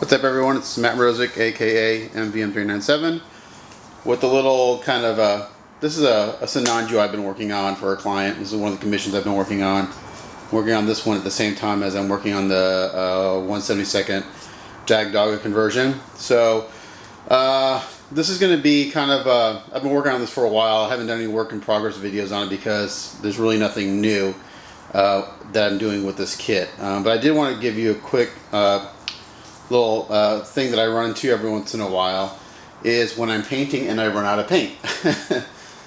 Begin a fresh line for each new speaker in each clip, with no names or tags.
What's up everyone, it's Matt Rosick, aka MVM397, with a little kind of this is a Sinanju I've been working on for a client. This is one of the commissions I've been working on. Working on this one at the same time as I'm working on the 1/72 Jag-Dogga conversion. So this is going to be kind of, I've been working on this for a while. I haven't done any work in progress videos on it because there's really nothing new that I'm doing with this kit. But I did want to give you a quick little thing that I run into every once in a while is when I'm painting and I run out of paint.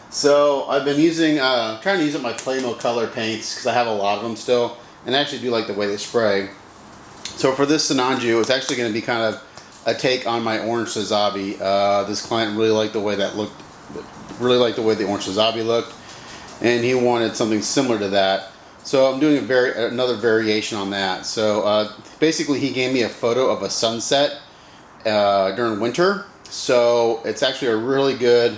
So I've been using, trying to use up my Plamo color paints because I have a lot of them still, and I actually do like the way they spray. So for this Sinanju, it's actually going to be kind of a take on my orange Sazabi. This client really liked the way that looked, really liked the way the orange Sazabi looked, and he wanted something similar to that. So I'm doing another variation on that. So basically he gave me a photo of a sunset during winter. So it's actually a really good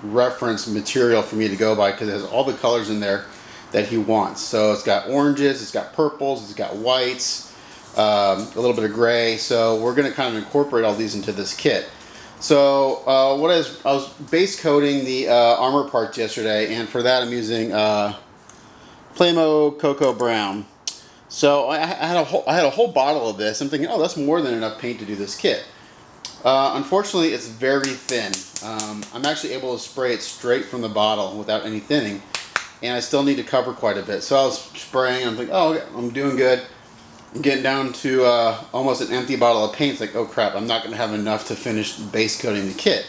reference material for me to go by because it has all the colors in there that he wants. So it's got oranges, it's got purples, it's got whites, a little bit of gray. So we're going to kind of incorporate all these into this kit. So I was base coating the armor parts yesterday, and for that I'm using Plamo Cocoa Brown. So I had a whole bottle of this. I'm thinking, oh, that's more than enough paint to do this kit. Unfortunately, it's very thin. I'm actually able to spray it straight from the bottle without any thinning, and I still need to cover quite a bit. So I was spraying, I'm thinking, oh, okay, I'm doing good. I'm getting down to almost an empty bottle of paint. It's like, oh crap, I'm not going to have enough to finish base coating the kit.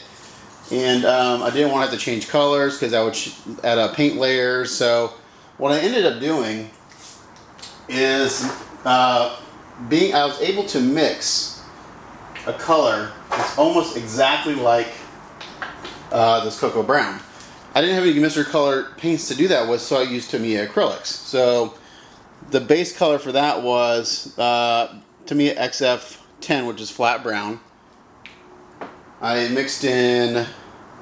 And I didn't want to have to change colors because I would add up paint layers. So what I ended up doing is I was able to mix a color that's almost exactly like this Cocoa Brown. I didn't have any Mr. Color paints to do that with, so I used Tamiya acrylics. So the base color for that was Tamiya XF10, which is flat brown. I mixed in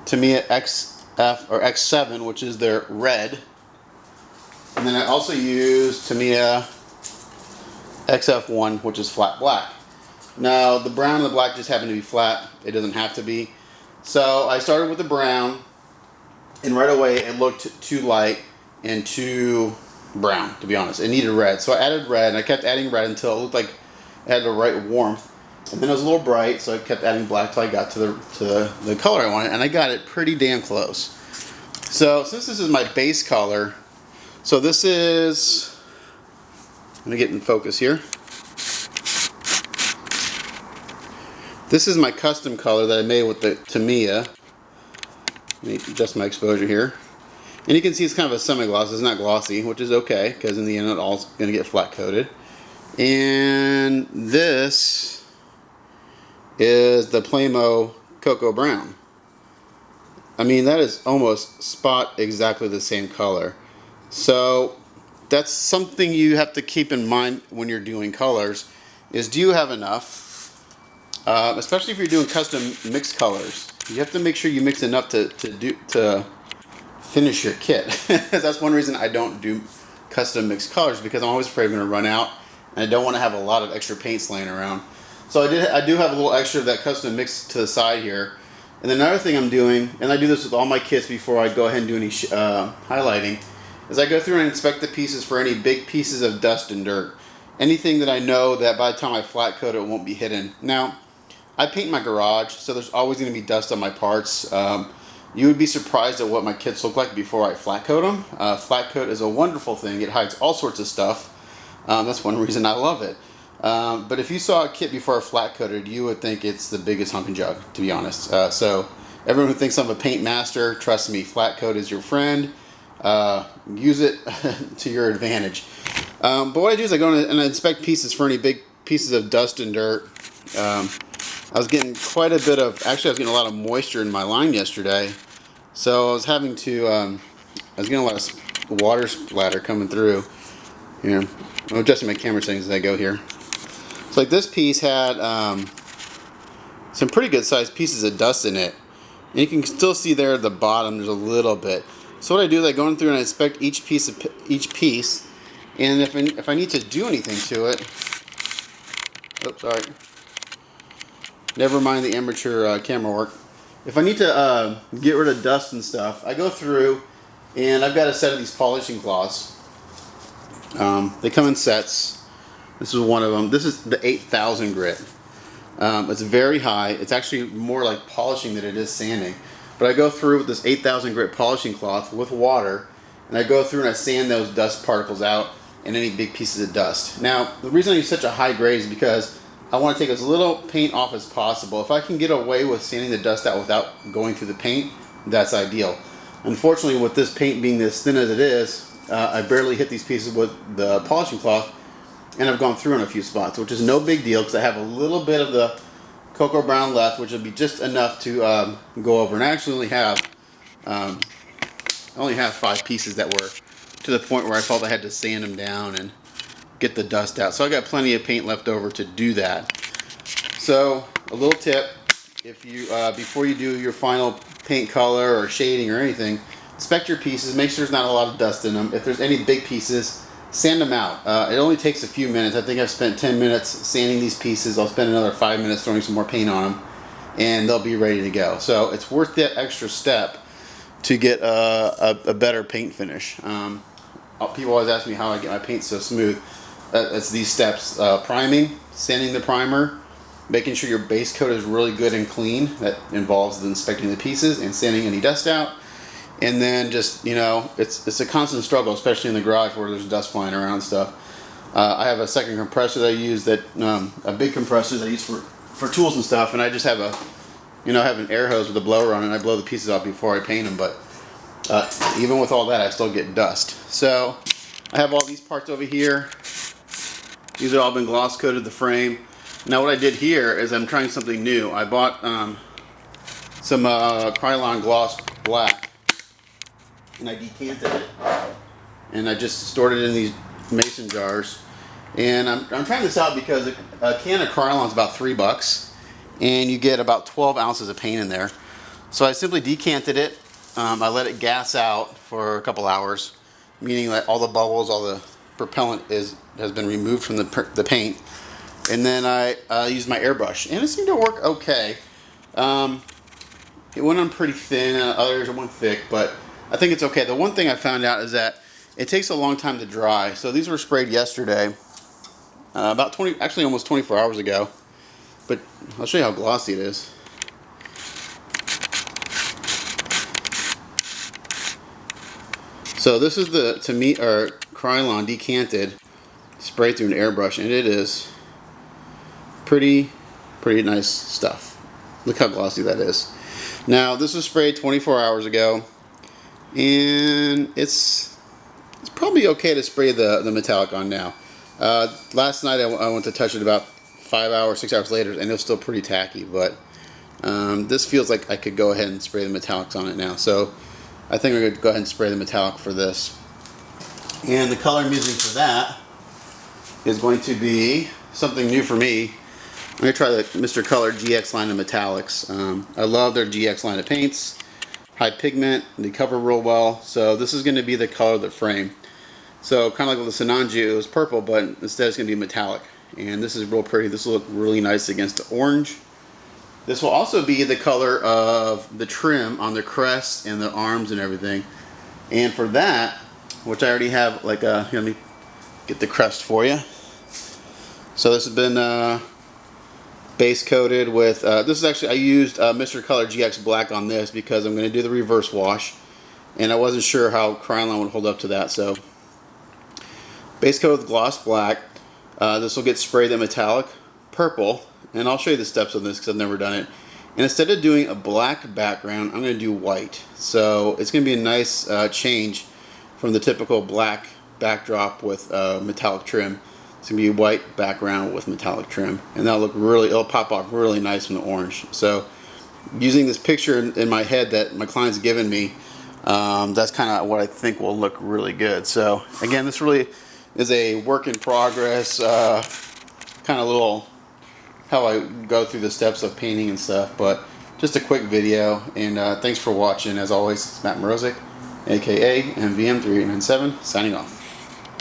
Tamiya XF or X7, which is their red. And then I also used Tamiya XF1, which is flat black. Now the brown and the black just happen to be flat. It doesn't have to be. So I started with the brown, and right away it looked too light and too brown, to be honest. It needed red. So I added red, and I kept adding red until it looked like it had the right warmth. And then it was a little bright, so I kept adding black till I got to the color I wanted, and I got it pretty damn close. So since this is my base color, so this is, let me get in focus here. This is my custom color that I made with the Tamiya. Let me adjust my exposure here. And you can see it's kind of a semi-gloss. It's not glossy, which is okay, because in the end it's all going to get flat coated. And this is the Plamo Cocoa Brown. I mean, that is almost spot exactly the same color. So that's something you have to keep in mind when you're doing colors, is do you have enough? Especially if you're doing custom mixed colors, you have to make sure you mix enough to finish your kit. That's one reason I don't do custom mixed colors, because I'm always afraid I'm going to run out, and I don't want to have a lot of extra paints laying around. So I do have a little extra of that custom mix to the side here. And then another thing I'm doing, and I do this with all my kits before I go ahead and do any highlighting, is I go through and inspect the pieces for any big pieces of dust and dirt. Anything that I know that by the time I flat coat it won't be hidden. Now, I paint my garage, so there's always going to be dust on my parts. You would be surprised at what my kits look like before I flat coat them. Flat coat is a wonderful thing. It hides all sorts of stuff. That's one reason I love it. But if you saw a kit before I flat coated, you would think it's the biggest hunkin' jug, to be honest. So everyone who thinks I'm a paint master, trust me, flat coat is your friend. Use it to your advantage. But what I do is I go and I inspect pieces for any big pieces of dust and dirt. I was getting quite a bit of, actually I was getting a lot of moisture in my line yesterday. So I was having to, I was getting a lot of water splatter coming through. Here, I'm adjusting my camera settings as I go here. So like this piece had some pretty good sized pieces of dust in it. And you can still see there at the bottom there's a little bit. So what I do is I go in through and I inspect each piece, and if I need to do anything to it, oops, sorry. Never mind the amateur camera work. If I need to get rid of dust and stuff, I go through and I've got a set of these polishing cloths. They come in sets. This is one of them. This is the 8,000 grit. It's very high. It's actually more like polishing than it is sanding. But I go through with this 8,000 grit polishing cloth with water, and I go through and I sand those dust particles out and any big pieces of dust. Now, the reason I use such a high grade is because I want to take as little paint off as possible. If I can get away with sanding the dust out without going through the paint, that's ideal. Unfortunately, with this paint being as thin as it is, I barely hit these pieces with the polishing cloth, and I've gone through in a few spots, which is no big deal because I have a little bit of the cocoa brown left, which will be just enough to go over. And I actually only have 5 pieces that were to the point where I felt I had to sand them down and get the dust out. So I got plenty of paint left over to do that. So a little tip, if you before you do your final paint color or shading or anything, inspect your pieces, make sure there's not a lot of dust in them. If there's any big pieces, sand them out. It only takes a few minutes. I think I've spent 10 minutes sanding these pieces. I'll spend another 5 minutes throwing some more paint on them, and they'll be ready to go. So it's worth that extra step to get a better paint finish. People always ask me how I get my paint so smooth. It's these steps: priming, sanding the primer, making sure your base coat is really good and clean. That involves inspecting the pieces and sanding any dust out. And then just, you know, it's a constant struggle, especially in the garage where there's dust flying around and stuff. I have a second compressor that I use, that a big compressor that I use for tools and stuff, and I just have have an air hose with a blower on it, and I blow the pieces off before I paint them. But even with all that, I still get dust. So I have all these parts over here. These have all been gloss coated, the frame. Now what I did here is I'm trying something new. I bought some Krylon gloss black, and I decanted it, and I just stored it in these mason jars. And I'm trying this out because a can of Krylon is about $3, and you get about 12 ounces of paint in there. So I simply decanted it. I let it gas out for a couple hours, meaning that all the bubbles, all the propellant has been removed from the paint. And then I used my airbrush, and it seemed to work okay. It went on pretty thin, others went thick, but I think it's okay. The one thing I found out is that it takes a long time to dry. So these were sprayed yesterday, actually almost 24 hours ago. But I'll show you how glossy it is. So this is the Krylon decanted, sprayed through an airbrush, and it is pretty nice stuff. Look how glossy that is. Now this was sprayed 24 hours ago, and it's probably okay to spray the metallic on now. Last night I went to touch it about 5 hours, 6 hours later, and it was still pretty tacky, but this feels like I could go ahead and spray the metallics on it now. So I think we're going to go ahead and spray the metallic for this. And the color I'm using for that is going to be something new for me. I'm going to try the Mr. Color GX line of metallics. I love their GX line of paints. High pigment, they cover real well. So this is going to be the color of the frame. So kind of like with the Sinanju, it was purple, but instead it's going to be metallic. And this is real pretty. This will look really nice against the orange. This will also be the color of the trim on the crest and the arms and everything. And for that, which I already have, like let me get the crest for you. So this has been base coated with, this is actually, I used Mr. Color GX Black on this because I'm going to do the reverse wash. And I wasn't sure how Krylon would hold up to that. So base coat with gloss black. This will get sprayed the metallic purple. And I'll show you the steps on this because I've never done it. And instead of doing a black background, I'm going to do white. So it's going to be a nice change from the typical black backdrop with metallic trim. It's going to be a white background with metallic trim. And that'll look really, it'll pop off really nice from the orange. So using this picture in my head that my client's given me, that's kind of what I think will look really good. So again, this really is a work in progress, kind of little how I go through the steps of painting and stuff, but just a quick video. And thanks for watching. As always, it's Matt Morozic, aka MVM3897, signing off.